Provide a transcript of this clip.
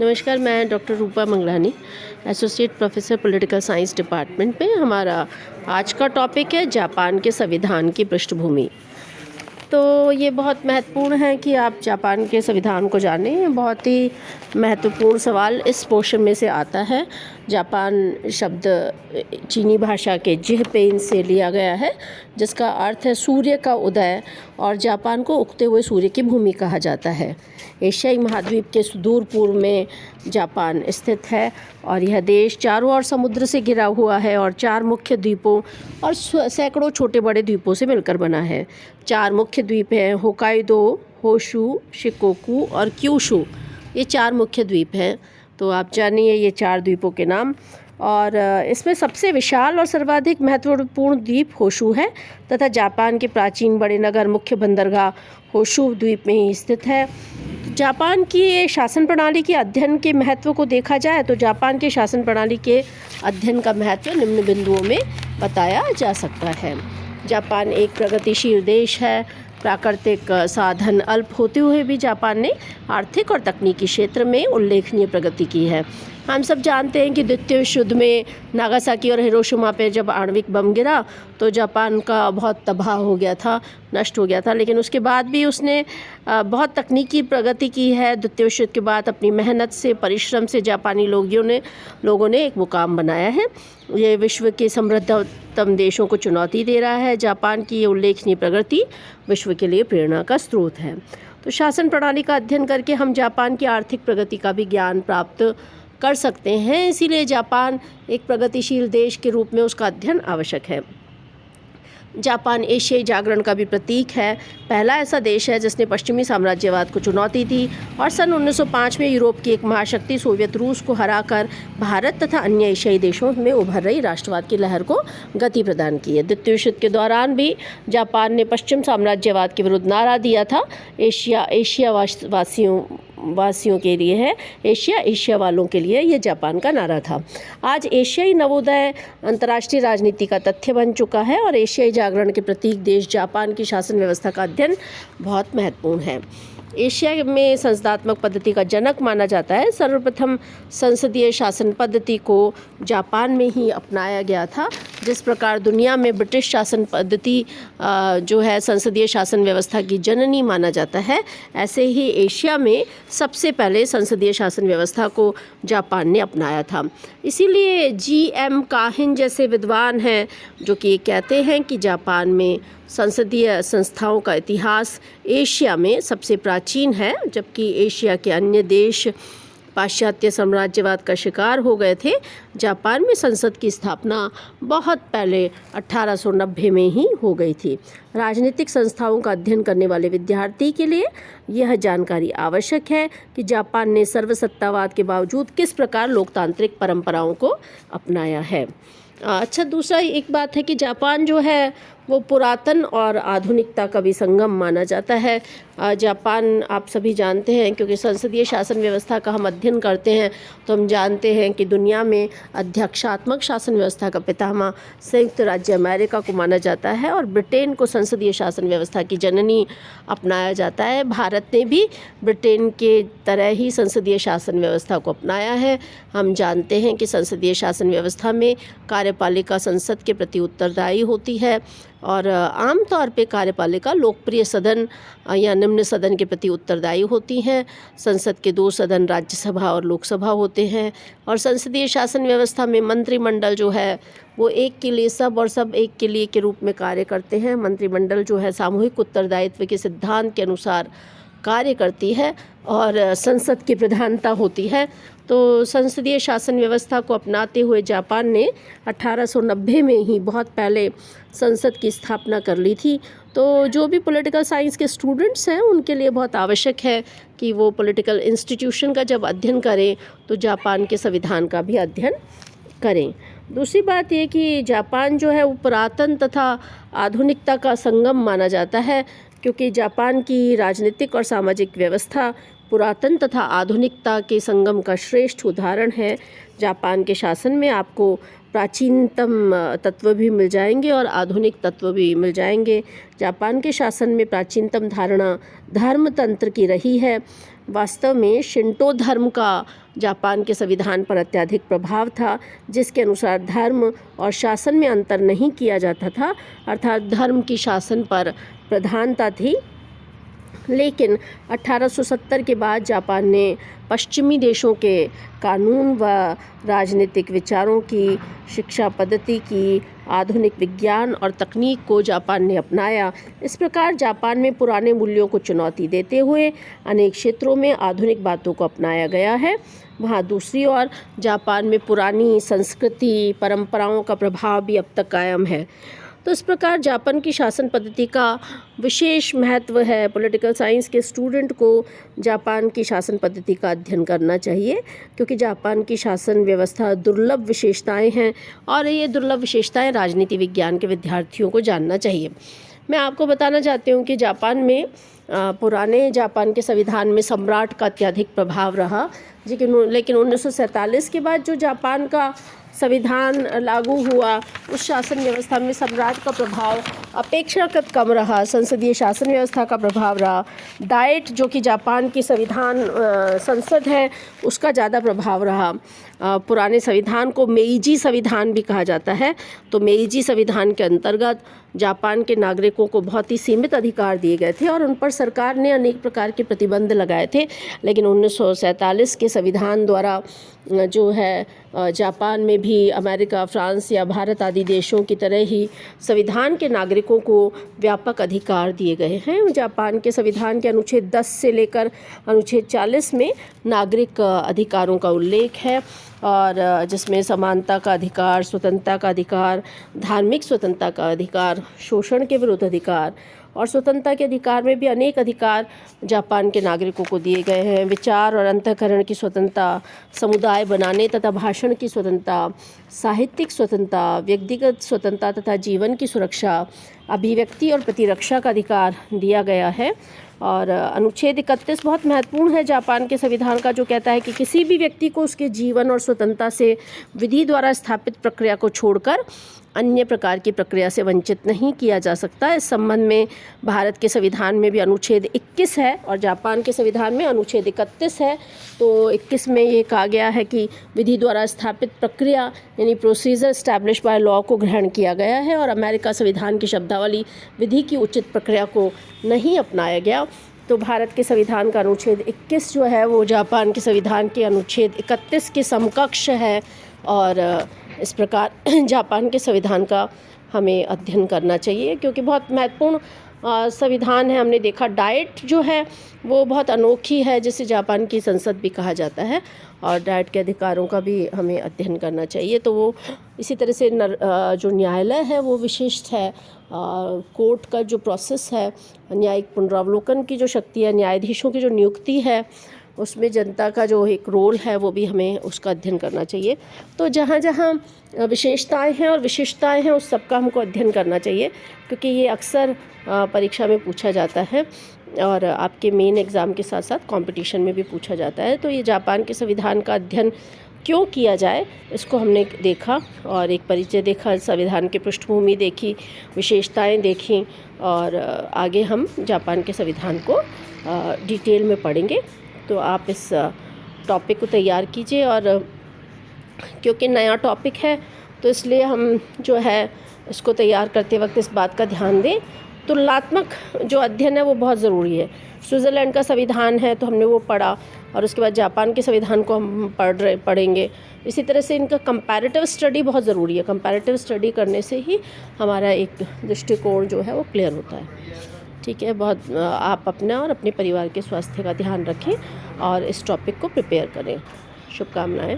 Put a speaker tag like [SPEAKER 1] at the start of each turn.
[SPEAKER 1] नमस्कार, मैं doctor Rupa Mangalani, associate professor political science department में। हमारा आज का टॉपिक है जापान के संविधान की पृष्ठभूमि। तो ये बहुत महत्वपूर्ण है कि आप जापान के संविधान को जानें। बहुत ही महत्वपूर्ण सवाल इस पोर्शन में से आता है। जापान शब्द चीनी भाषा के जिहपेन से लिया गया है, जिसका अर्थ है सूर्य का उदय, और जापान को उगते हुए सूर्य की भूमि कहा जाता है। एशियाई महाद्वीप के सुदूर पूर्व में जापान स्थित है और यह देश चारों ओर समुद्र से घिरा हुआ है और 4 मुख्य द्वीपों और सैकड़ों छोटे बड़े द्वीपों से मिलकर बना है। 4 मुख्य द्वीप हैं, होकाइडो, होशु, शिकोकू और क्यूशु। ये 4 मुख्य द्वीप हैं। तो आप जानिए ये 4 द्वीपों के नाम। और इसमें सबसे विशाल और सर्वाधिक महत्वपूर्ण द्वीप होशु है तथा जापान के प्राचीन बड़े नगर मुख्य बंदरगाह होशु द्वीप में ही स्थित है। जापान की शासन प्रणाली के अध्ययन के महत्व को देखा जाए तो जापान के शासन प्रणाली के अध्ययन का महत्व निम्न बिंदुओं में बताया जा सकता है। जापान एक प्रगतिशील देश है। प्राकृतिक साधन अल्प होते हुए भी जापान ने आर्थिक और तकनीकी क्षेत्र में उल्लेखनीय प्रगति की है। हम सब जानते हैं कि द्वितीय विश्व युद्ध में नागासाकी और हिरोशिमा पे जब आणविक बम गिरा तो जापान का बहुत तबाह हो गया था, नष्ट हो गया था। लेकिन उसके बाद भी उसने बहुत तकनीकी प्रगति की है। द्वितीय विश्व युद्ध के बाद अपनी मेहनत से, परिश्रम से जापानी लोगों ने एक मुकाम बनाया है। ये विश्व के समृद्धतम देशों को चुनौती दे रहा है। जापान की ये उल्लेखनीय प्रगति विश्व के लिए प्रेरणा का स्रोत है। तो शासन प्रणाली का अध्ययन करके हम जापान की आर्थिक प्रगति का भी ज्ञान प्राप्त कर सकते हैं। इसीलिए जापान एक प्रगतिशील देश के रूप में उसका अध्ययन आवश्यक है। जापान एशियाई जागरण का भी प्रतीक है। पहला ऐसा देश है जिसने पश्चिमी साम्राज्यवाद को चुनौती दी और सन 1905 में यूरोप की एक महाशक्ति सोवियत रूस को हराकर भारत तथा अन्य एशियाई देशों में उभर रही राष्ट्रवाद की लहर को गति प्रदान की है। द्वितीय विश्व युद्ध के दौरान भी जापान ने पश्चिम साम्राज्यवाद के विरुद्ध नारा दिया था, एशिया वासियों के लिए है, एशिया वालों के लिए, ये जापान का नारा था। आज एशियाई नवोदय अंतर्राष्ट्रीय राजनीति का तथ्य बन चुका है और एशियाई जागरण के प्रतीक देश जापान की शासन व्यवस्था का अध्ययन बहुत महत्वपूर्ण है। एशिया में संसदात्मक पद्धति का जनक माना जाता है। सर्वप्रथम संसदीय शासन पद्धति को जापान में ही अपनाया गया था। जिस प्रकार दुनिया में ब्रिटिश शासन पद्धति जो है संसदीय शासन व्यवस्था की जननी माना जाता है, ऐसे ही एशिया में सबसे पहले संसदीय शासन व्यवस्था को जापान ने अपनाया था। इसीलिए जी.एम. काहिन जैसे विद्वान हैं जो कि कहते हैं कि जापान में संसदीय संस्थाओं का इतिहास एशिया में सबसे प्राचीन है, जबकि एशिया के अन्य देश पाश्चात्य साम्राज्यवाद का शिकार हो गए थे। जापान में संसद की स्थापना बहुत पहले 1890 में ही हो गई थी। राजनीतिक संस्थाओं का अध्ययन करने वाले विद्यार्थी के लिए यह जानकारी आवश्यक है कि जापान ने सर्वसत्तावाद के बावजूद किस प्रकार लोकतांत्रिक परंपराओं को अपनाया है। अच्छा, दूसरा एक बात है कि जापान जो है वो पुरातन और आधुनिकता का भी संगम माना जाता है। जापान आप सभी जानते हैं, क्योंकि संसदीय शासन व्यवस्था का हम अध्ययन करते हैं तो हम जानते हैं कि दुनिया में अध्यक्षात्मक शासन व्यवस्था का पितामह संयुक्त राज्य अमेरिका को माना जाता है और ब्रिटेन को संसदीय शासन व्यवस्था की जननी अपनाया जाता है। भारत ने भी ब्रिटेन के तरह ही संसदीय शासन व्यवस्था को अपनाया है। हम जानते हैं कि संसदीय शासन व्यवस्था में कार्यपालिका संसद के प्रति उत्तरदायी होती है और आमतौर पे कार्यपालिका लोकप्रिय सदन या निम्न सदन के प्रति उत्तरदायी होती हैं। संसद के 2 सदन राज्यसभा और लोकसभा होते हैं और संसदीय शासन व्यवस्था में मंत्रिमंडल जो है वो एक के लिए सब और सब एक के लिए के रूप में कार्य करते हैं। मंत्रिमंडल जो है सामूहिक उत्तरदायित्व के सिद्धांत के अनुसार कार्य करती है और संसद की प्रधानता होती है। तो संसदीय शासन व्यवस्था को अपनाते हुए जापान ने 1890 में ही बहुत पहले संसद की स्थापना कर ली थी। तो जो भी पॉलिटिकल साइंस के स्टूडेंट्स हैं उनके लिए बहुत आवश्यक है कि वो पॉलिटिकल इंस्टीट्यूशन का जब अध्ययन करें तो जापान के संविधान का भी अध्ययन करें। दूसरी बात ये कि जापान जो है वो पुरातन तथा आधुनिकता का संगम माना जाता है, क्योंकि जापान की राजनीतिक और सामाजिक व्यवस्था पुरातन तथा आधुनिकता के संगम का श्रेष्ठ उदाहरण है। जापान के शासन में आपको प्राचीनतम तत्व भी मिल जाएंगे और आधुनिक तत्व भी मिल जाएंगे। जापान के शासन में प्राचीनतम धारणा धर्मतंत्र की रही है। वास्तव में शिंटो धर्म का जापान के संविधान पर अत्यधिक प्रभाव था, जिसके अनुसार धर्म और शासन में अंतर नहीं किया जाता था, अर्थात धर्म की शासन पर प्रधानता थी। लेकिन 1870 के बाद जापान ने पश्चिमी देशों के कानून व राजनीतिक विचारों की, शिक्षा पद्धति की, आधुनिक विज्ञान और तकनीक को जापान ने अपनाया। इस प्रकार जापान में पुराने मूल्यों को चुनौती देते हुए अनेक क्षेत्रों में आधुनिक बातों को अपनाया गया है। वहाँ दूसरी ओर जापान में पुरानी संस्कृति, परंपराओं का प्रभाव भी अब तक कायम है। तो इस प्रकार जापान की शासन पद्धति का विशेष महत्व है। पॉलिटिकल साइंस के स्टूडेंट को जापान की शासन पद्धति का अध्ययन करना चाहिए, क्योंकि जापान की शासन व्यवस्था दुर्लभ विशेषताएं हैं और ये दुर्लभ विशेषताएं राजनीति विज्ञान के विद्यार्थियों को जानना चाहिए। मैं आपको बताना चाहती हूँ कि जापान में पुराने जापान के संविधान में सम्राट का अत्यधिक प्रभाव रहा, लेकिन 1947 के बाद जो जापान का संविधान लागू हुआ, उस शासन व्यवस्था में सम्राट का प्रभाव अपेक्षाकृत कम रहा। संसदीय शासन व्यवस्था का प्रभाव रहा। डाइट जो कि जापान की संविधान संसद है, उसका ज़्यादा प्रभाव रहा। पुराने संविधान को मेइजी संविधान भी कहा जाता है। तो मेइजी संविधान के अंतर्गत जापान के नागरिकों को बहुत ही सीमित अधिकार दिए गए थे और उन पर सरकार ने अनेक प्रकार के प्रतिबंध लगाए थे। लेकिन 1947 के संविधान द्वारा जो है जापान में भी अमेरिका, फ्रांस या भारत आदि देशों की तरह ही संविधान के नागरिकों को व्यापक अधिकार दिए गए हैं। जापान के संविधान के अनुच्छेद 10 से लेकर अनुच्छेद 40 में नागरिक अधिकारों का उल्लेख है, और जिसमें समानता का अधिकार, स्वतंत्रता का अधिकार, धार्मिक स्वतंत्रता का अधिकार, शोषण के विरुद्ध अधिकार और स्वतंत्रता के अधिकार में भी अनेक अधिकार जापान के नागरिकों को दिए गए हैं। विचार और अंतःकरण की स्वतंत्रता, समुदाय बनाने तथा भाषण की स्वतंत्रता, साहित्यिक स्वतंत्रता, व्यक्तिगत स्वतंत्रता तथा जीवन की सुरक्षा, अभिव्यक्ति और प्रतिरक्षा का अधिकार दिया गया है। और अनुच्छेद 31 बहुत महत्वपूर्ण है जापान के संविधान का, जो कहता है कि किसी भी व्यक्ति को उसके जीवन और स्वतंत्रता से विधि द्वारा स्थापित प्रक्रिया को छोड़कर अन्य प्रकार की प्रक्रिया से वंचित नहीं किया जा सकता। इस संबंध में भारत के संविधान में भी अनुच्छेद 21 है और जापान के संविधान में अनुच्छेद 31 है। तो 21 में ये कहा गया है कि विधि द्वारा स्थापित प्रक्रिया यानी प्रोसीजर एस्टैब्लिश बाय लॉ को ग्रहण किया गया है, और अमेरिका संविधान की शब्दावली विधि की उचित प्रक्रिया को नहीं अपनाया गया। तो भारत के संविधान का अनुच्छेद 21 जो है वो जापान के संविधान के अनुच्छेद 31 के समकक्ष है, और इस प्रकार जापान के संविधान का हमें अध्ययन करना चाहिए, क्योंकि बहुत महत्वपूर्ण संविधान है। हमने देखा डाइट जो है वो बहुत अनोखी है, जिसे जापान की संसद भी कहा जाता है, और डाइट के अधिकारों का भी हमें अध्ययन करना चाहिए। तो वो इसी तरह से जो न्यायालय है वो विशिष्ट है। कोर्ट का जो प्रोसेस है, न्यायिक पुनरावलोकन की जो शक्ति है, न्यायाधीशों की जो नियुक्ति है, उसमें जनता का जो एक रोल है वो भी हमें उसका अध्ययन करना चाहिए। तो जहाँ जहाँ विशेषताएं हैं और विशिष्टताएं हैं, उस सबका हमको अध्ययन करना चाहिए, क्योंकि ये अक्सर परीक्षा में पूछा जाता है और आपके मेन एग्ज़ाम के साथ साथ कंपटीशन में भी पूछा जाता है। तो ये जापान के संविधान का अध्ययन क्यों किया जाए, इसको हमने देखा और एक परिचय देखा, संविधान की पृष्ठभूमि देखी, विशेषताएं देखी, और आगे हम जापान के संविधान को डिटेल में पढ़ेंगे। तो आप इस टॉपिक को तैयार कीजिए, और क्योंकि नया टॉपिक है तो इसलिए हम जो है इसको तैयार करते वक्त इस बात का ध्यान दें। तुलनात्मक जो अध्ययन है वो बहुत ज़रूरी है। स्विट्ज़रलैंड का संविधान है तो हमने वो पढ़ा, और उसके बाद जापान के संविधान को हम पढ़ेंगे। इसी तरह से इनका कंपैरेटिव स्टडी बहुत ज़रूरी है। कंपैरेटिव स्टडी करने से ही हमारा एक दृष्टिकोण जो है वो क्लियर होता है। ठीक है, बहुत आप अपना और अपने परिवार के स्वास्थ्य का ध्यान रखें और इस टॉपिक को प्रिपेयर करें। शुभकामनाएं।